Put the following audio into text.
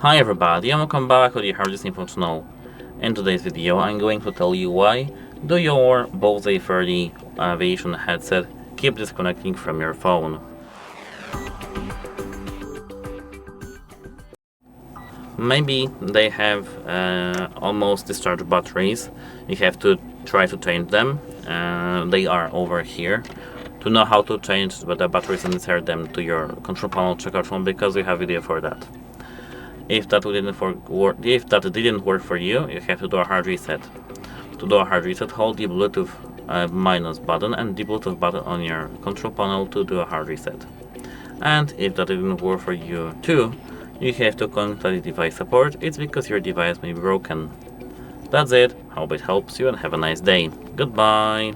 Hi everybody, and welcome back to the HardReset.Info channel. In today's video, I'm going to tell you why do your BOSE A30 Aviation Headset keep disconnecting from your phone. Maybe they have almost discharged batteries. You have to try to change them. They are over here. To know how to change the batteries and insert them to your control panel, check out one because we have a video for that. If that didn't work for you, you have to do a hard reset. To do a hard reset, hold the Bluetooth minus button and the Bluetooth button on your control panel to do a hard reset. And if that didn't work for you too, you have to contact the device support. It's because your device may be broken. That's it. Hope it helps you and have a nice day. Goodbye.